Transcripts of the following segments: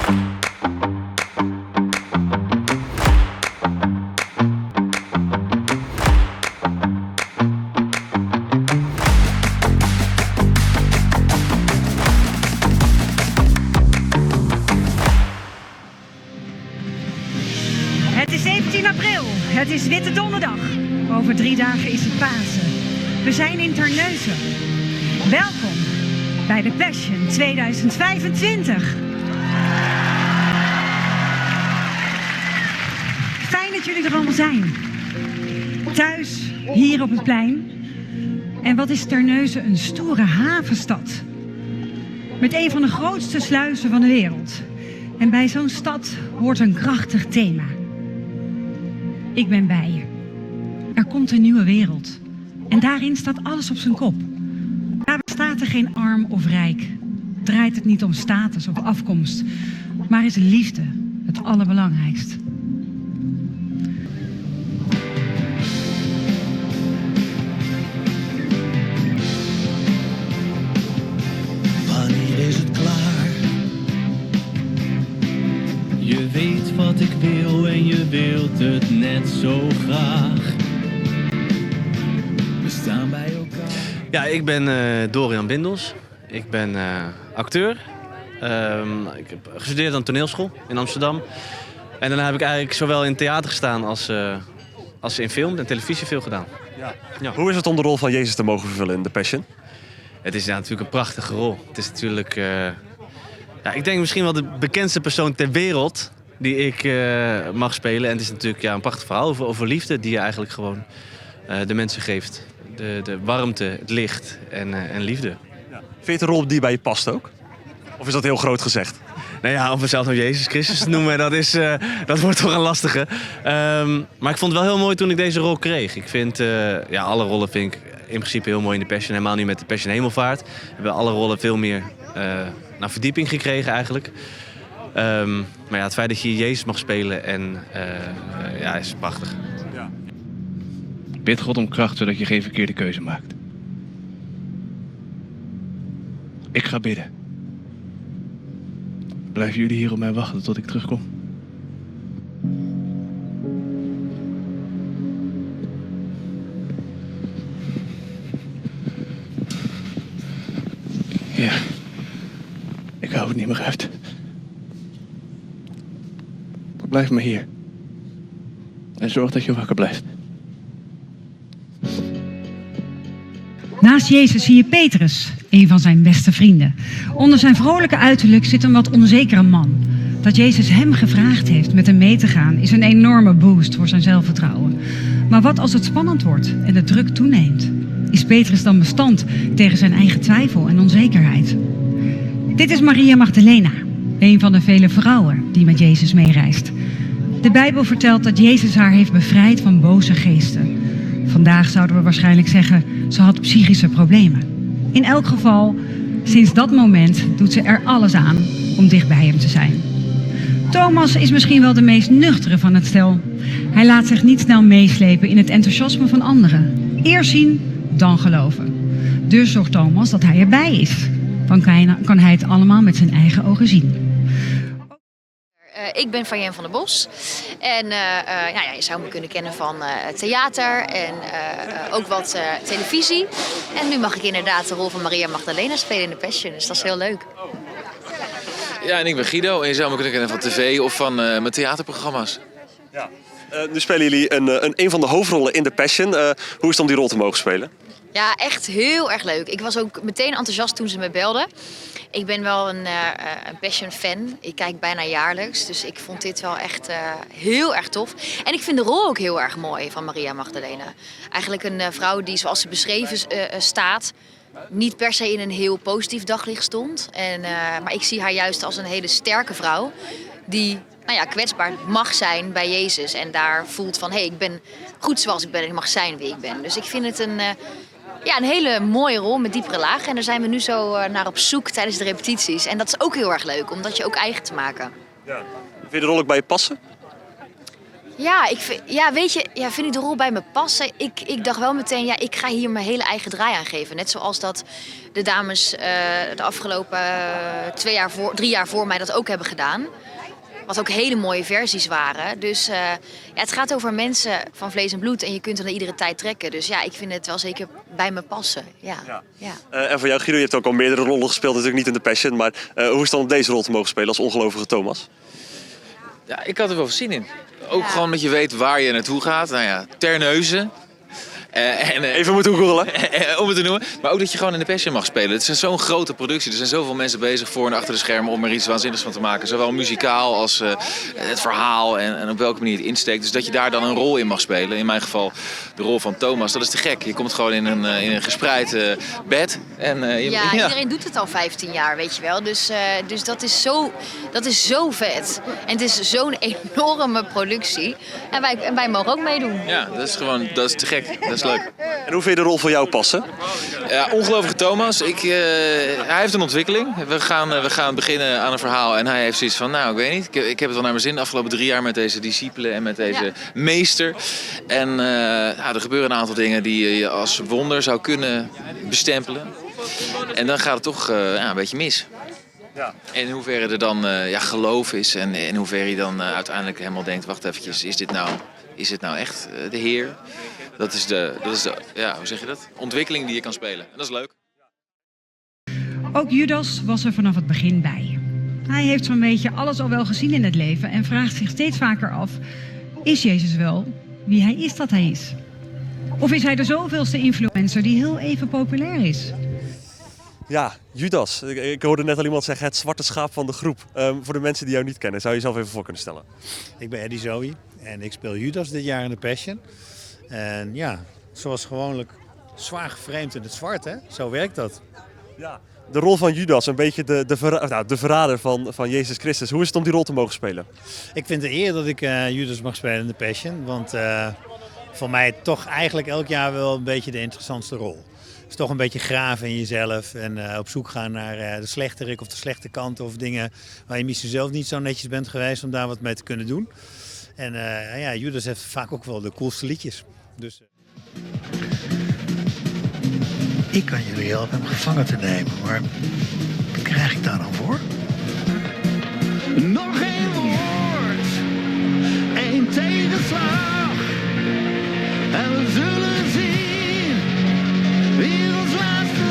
Het is 17 april, het is Witte Donderdag. Over 3 dagen is het Pasen. We zijn in Terneuzen. Welkom bij de Passion 2025. Fijn dat jullie er allemaal zijn. Thuis, hier op het plein. En wat is Terneuzen een stoere havenstad. Met een van de grootste sluizen van de wereld. En bij zo'n stad hoort een krachtig thema. Ik ben bij je. Er komt een nieuwe wereld. En daarin staat alles op zijn kop. Daar bestaat er geen arm of rijk. Draait het niet om status of afkomst. Maar is liefde het allerbelangrijkst. Wanneer is het klaar? Je weet wat ik wil en je wilt het net zo graag. We staan bij elkaar. Ja, ik ben Dorian Bindels. Ik ben acteur. Ik heb gestudeerd aan de toneelschool in Amsterdam. En daarna heb ik eigenlijk zowel in theater gestaan als in film en televisie veel gedaan. Ja. Hoe is het om de rol van Jezus te mogen vervullen in The Passion? Het is natuurlijk een prachtige rol. Het is natuurlijk, ik denk misschien wel de bekendste persoon ter wereld die ik mag spelen. En het is natuurlijk een prachtig verhaal over liefde die je eigenlijk gewoon de mensen geeft. De warmte, het licht en liefde. Ja. Vind je het een rol die bij je past ook? Of is dat heel groot gezegd? Nou ja, om mezelf nou Jezus Christus te noemen, dat wordt toch een lastige. Maar ik vond het wel heel mooi toen ik deze rol kreeg. Ik vind, alle rollen vind ik in principe heel mooi in de Passion. Helemaal niet met de Passion Hemelvaart. We hebben alle rollen veel meer verdieping gekregen eigenlijk. Maar ja, het feit dat je Jezus mag spelen is prachtig. Ja. Bid God om kracht, zodat je geen verkeerde keuze maakt. Ik ga bidden. Blijven jullie hier op mij wachten tot ik terugkom? Ja. Ik hou het niet meer uit. Blijf maar hier. En zorg dat je wakker blijft. Naast Jezus zie je Petrus, een van zijn beste vrienden. Onder zijn vrolijke uiterlijk zit een wat onzekere man. Dat Jezus hem gevraagd heeft met hem mee te gaan is een enorme boost voor zijn zelfvertrouwen. Maar wat als het spannend wordt en de druk toeneemt? Is Petrus dan bestand tegen zijn eigen twijfel en onzekerheid? Dit is Maria Magdalena, een van de vele vrouwen die met Jezus meereist. De Bijbel vertelt dat Jezus haar heeft bevrijd van boze geesten. Vandaag zouden we waarschijnlijk zeggen, ze had psychische problemen. In elk geval, sinds dat moment doet ze er alles aan om dicht bij hem te zijn. Thomas is misschien wel de meest nuchtere van het stel. Hij laat zich niet snel meeslepen in het enthousiasme van anderen. Eerst zien, dan geloven. Dus zorgt Thomas dat hij erbij is. Dan kan hij het allemaal met zijn eigen ogen zien. Ik ben Fayen van der Bos en je zou me kunnen kennen van theater en ook wat televisie. En nu mag ik inderdaad de rol van Maria Magdalena spelen in de Passion, dus dat is heel leuk. Ja, en ik ben Guido en je zou me kunnen kennen van tv of van mijn theaterprogramma's. Ja. Nu spelen jullie een van de hoofdrollen in The Passion. Hoe is het om die rol te mogen spelen? Ja, echt heel erg leuk. Ik was ook meteen enthousiast toen ze me belden. Ik ben wel een Passion-fan. Ik kijk bijna jaarlijks. Dus ik vond dit wel echt heel erg tof. En ik vind de rol ook heel erg mooi van Maria Magdalena. Eigenlijk een vrouw die, zoals ze beschreven staat, niet per se in een heel positief daglicht stond. Maar ik zie haar juist als een hele sterke vrouw die kwetsbaar mag zijn bij Jezus. En daar voelt van, ik ben goed zoals ik ben. Ik mag zijn wie ik ben. Dus ik vind het een hele mooie rol met diepere lagen. En daar zijn we nu zo naar op zoek tijdens de repetities. En dat is ook heel erg leuk, om dat je ook eigen te maken. Ja. Vind je de rol ook bij je passen? Vind ik de rol bij me passen? Ik dacht wel meteen, ik ga hier mijn hele eigen draai aan geven. Net zoals dat de dames de afgelopen 3 jaar voor mij dat ook hebben gedaan. Wat ook hele mooie versies waren. Dus het gaat over mensen van vlees en bloed en je kunt er naar iedere tijd trekken. Dus ik vind het wel zeker bij me passen. Ja. En voor jou, Guido, je hebt ook al meerdere rollen gespeeld, natuurlijk niet in The Passion. Maar hoe is het dan om deze rol te mogen spelen als ongelovige Thomas? Ja, ik had er wel zin in. Ook gewoon dat je weet waar je naartoe gaat. Nou ja, Terneuzen. Even moeten googelen. Om het te noemen. Maar ook dat je gewoon in de Passion mag spelen. Het is zo'n grote productie. Er zijn zoveel mensen bezig voor en achter de schermen om er iets waanzinnigs van te maken. Zowel muzikaal als het verhaal en op welke manier het insteekt. Dus dat je daar dan een rol in mag spelen. In mijn geval de rol van Thomas. Dat is te gek. Je komt gewoon in een gespreid bed. Iedereen doet het al 15 jaar, weet je wel. Dus dat is zo vet. En het is zo'n enorme productie. En wij mogen ook meedoen. Ja, dat is te gek. Dat is leuk. En hoe vind je de rol voor jou passen? Ja, ongelovige Thomas. Hij heeft een ontwikkeling. We gaan beginnen aan een verhaal. En hij heeft zoiets van, ik weet niet. Ik heb het wel naar mijn zin de afgelopen 3 jaar met deze discipelen en met deze meester. En er gebeuren een aantal dingen die je als wonder zou kunnen bestempelen. En dan gaat het toch een beetje mis. Ja. En in hoeverre er dan geloof is en in hoeverre je dan uiteindelijk helemaal denkt, wacht eventjes, is dit nou echt de Heer? Dat is de hoe zeg je dat? Ontwikkeling die je kan spelen. En dat is leuk. Ook Judas was er vanaf het begin bij. Hij heeft zo'n beetje alles al wel gezien in het leven en vraagt zich steeds vaker af, is Jezus wel wie hij is dat hij is? Of is hij de zoveelste influencer die heel even populair is? Ja, Judas. Ik hoorde net al iemand zeggen het zwarte schaap van de groep. Voor de mensen die jou niet kennen, zou je jezelf even voor kunnen stellen? Ik ben Eddie Zoe en ik speel Judas dit jaar in The Passion. En zoals gewoonlijk zwaar geframed in het zwart, hè? Zo werkt dat. Ja, de rol van Judas, een beetje de verrader van Jezus Christus. Hoe is het om die rol te mogen spelen? Ik vind het eer dat ik Judas mag spelen in The Passion. Want voor mij toch eigenlijk elk jaar wel een beetje de interessantste rol. Het is toch een beetje graven in jezelf en op zoek gaan naar de slechterik of de slechte kant of dingen waar je misschien zelf niet zo netjes bent geweest om daar wat mee te kunnen doen. En Judas heeft vaak ook wel de coolste liedjes. Dus, Ik kan jullie helpen hem gevangen te nemen, maar wat krijg ik daar dan voor? Nog één woord, 1 tegenslag. En we zullen zien wie ons laatste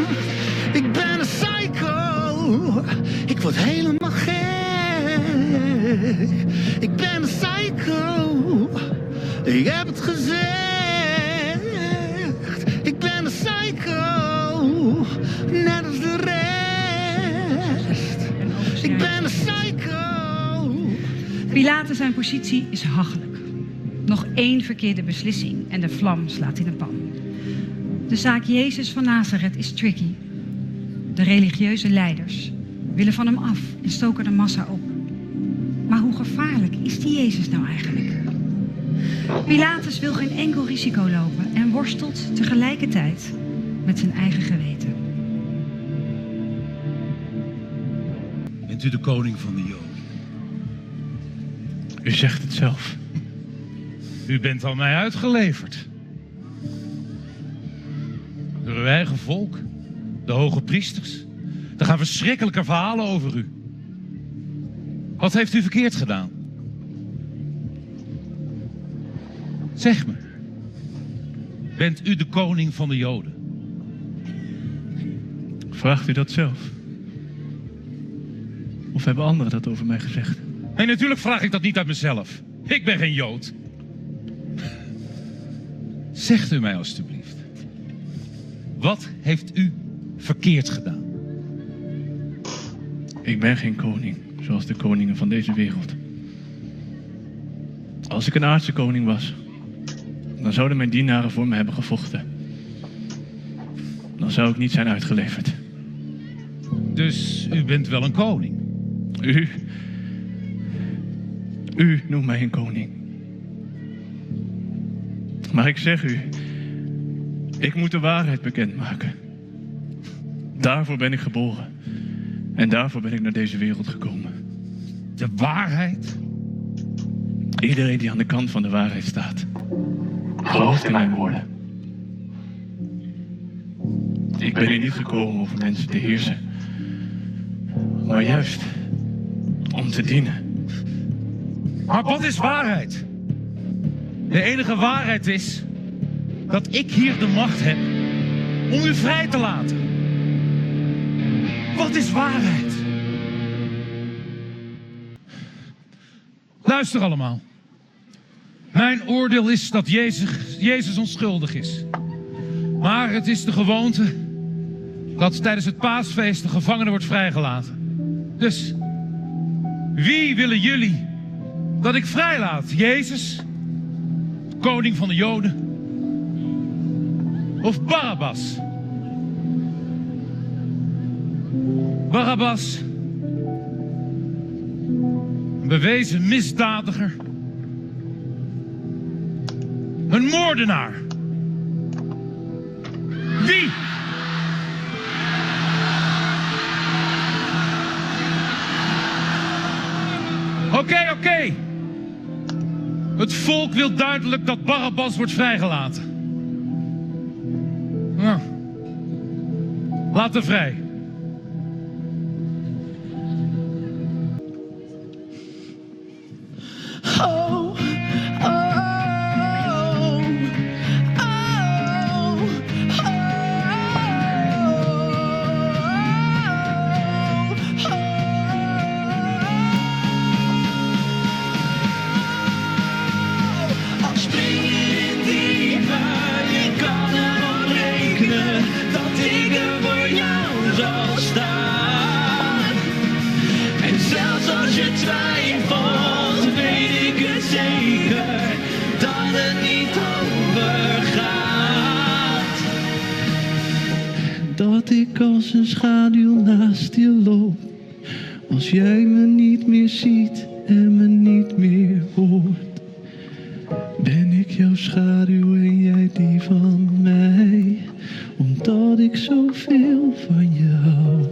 wordt. Ik ben een psycho, ik word helemaal gek. Ik ben een psycho, ik heb het gezegd. Ik ben een psycho, net als de rest. Ik ben een psycho. Pilatus zijn positie is hachelijk. Nog 1 verkeerde beslissing en de vlam slaat in de pan. De zaak Jezus van Nazareth is tricky. De religieuze leiders willen van hem af en stoken de massa op. Maar hoe gevaarlijk is die Jezus nou eigenlijk? Pilatus wil geen enkel risico lopen en worstelt tegelijkertijd met zijn eigen geweten. Bent u de koning van de Joden? U zegt het zelf. U bent aan mij uitgeleverd. Door uw eigen volk, de hoge priesters. Er gaan verschrikkelijke verhalen over u. Wat heeft u verkeerd gedaan? Zeg me. Bent u de koning van de Joden? Vraagt u dat zelf? Of hebben anderen dat over mij gezegd? Nee, natuurlijk vraag ik dat niet uit mezelf. Ik ben geen Jood. Zegt u mij alstublieft. Wat heeft u verkeerd gedaan? Ik ben geen koning, zoals de koningen van deze wereld. Als ik een aardse koning was, dan zouden mijn dienaren voor me hebben gevochten. Dan zou ik niet zijn uitgeleverd. Dus u bent wel een koning? U noemt mij een koning. Maar ik zeg u, ik moet de waarheid bekendmaken. Daarvoor ben ik geboren. En daarvoor ben ik naar deze wereld gekomen. de waarheid. Iedereen die aan de kant van de waarheid staat, gelooft in mijn woorden. Ik ben hier niet gekomen om over mensen te heersen, maar juist om te dienen. Maar wat is waarheid? De enige waarheid is dat ik hier de macht heb om u vrij te laten. Wat is waarheid? Luister allemaal. Mijn oordeel is dat Jezus onschuldig is. Maar het is de gewoonte dat tijdens het paasfeest de gevangene wordt vrijgelaten. Dus, wie willen jullie dat ik vrijlaat? Jezus, koning van de Joden? Of Barabbas? Barabbas, een bewezen misdadiger, een moordenaar. Wie? Oké. Het volk wil duidelijk dat Barabbas wordt vrijgelaten. Nou, laat hem vrij. Dat ik als een schaduw naast je loop, als jij me niet meer ziet en me niet meer hoort. Ben ik jouw schaduw en jij die van mij, omdat ik zoveel van je hou.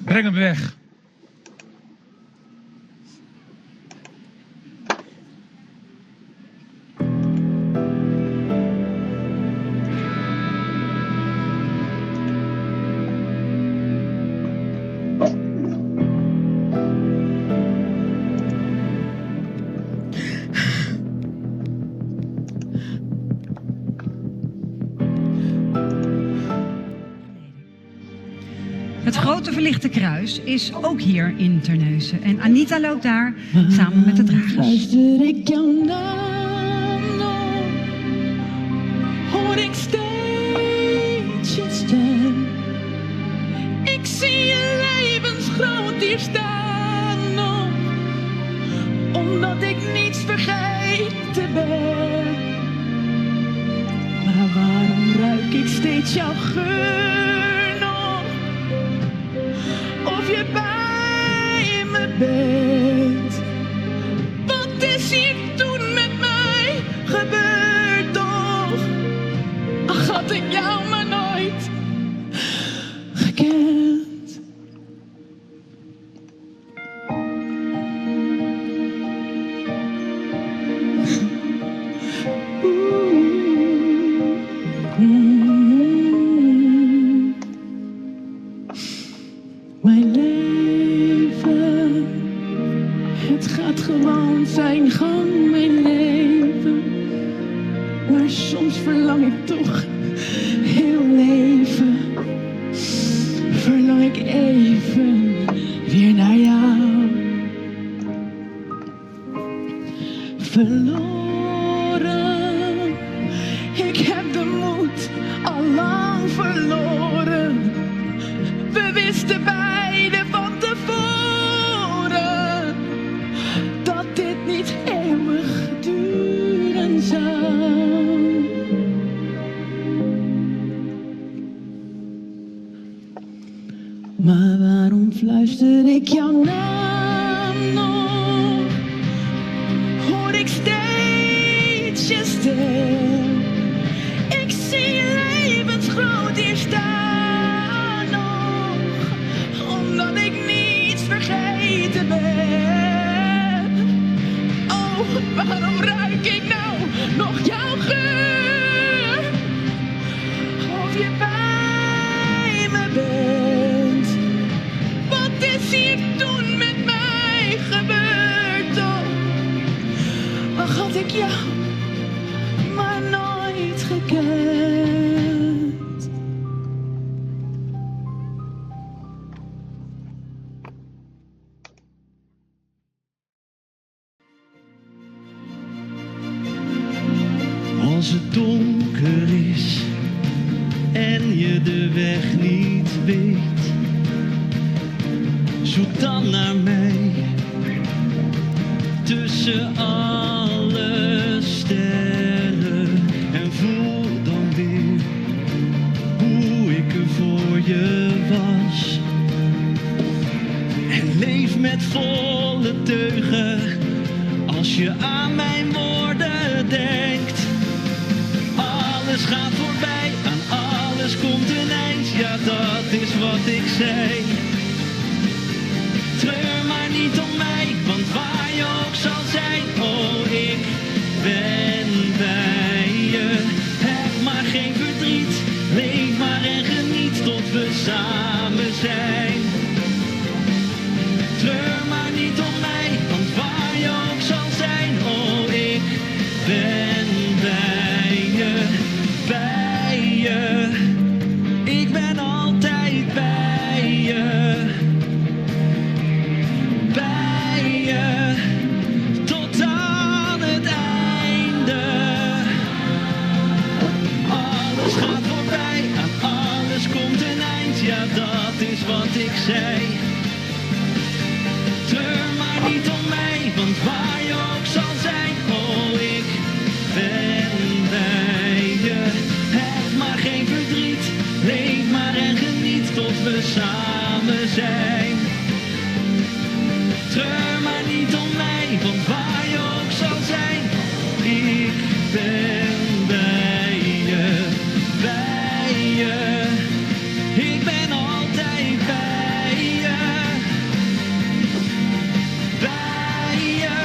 Breng hem weg. Het grote verlichte kruis is ook hier in Terneuzen. En Anita loopt daar samen met de dragers. Luister ik jouw naam nog, hoor ik steeds je stem. Ik zie je levensgroot hier staan nog, omdat ik niets vergeten ben. Maar waarom ruik ik steeds jouw geur nog? Of je bij me bent. Wat is hier toen met mij gebeurd toch? Ach, had ik jou maar nooit gekend. Mijn leven, het gaat gewoon zijn gang, mijn leven. Maar soms verlang ik toch heel leven. Verlang ik even weer naar jou. Verloren, ik heb de moed al lang verloren. We wisten beiden van tevoren dat dit niet eeuwig duren zou. Maar waarom fluister ik jouw naam nog? Hoor ik steeds je stem? Ik zie je levensgroot hier staan. donker is en je de weg niet weet, zoek dan naar mij tussen alle sterren en voel dan weer hoe ik er voor je was. En leef met volle teugen als je aan mijn woorden denkt. Alles gaat voorbij, aan alles komt een eind, ja dat is wat ik zei. Treur maar niet om mij, want waar je ook zal zijn, oh ik ben bij je. Heb maar geen verdriet, leef maar en geniet tot we samen zijn. Treur maar niet om mij, want waar je ook zal zijn, oh ik ben bij je, bij je. Ik ben altijd bij je, bij je, tot aan het einde. Alles gaat voorbij, aan alles komt een eind, ja dat is wat ik zei. Treur maar niet om mij, want waar je ook zal zijn, oh ik ben bij je. Heb maar geen verdriet, leef maar en geniet tot we samen zijn. Treur maar niet om mij, want waar je ook zal zijn, ik ben bij je, bij je. Ik ben altijd bij je, bij je.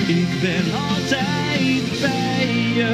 Ik ben altijd bij je.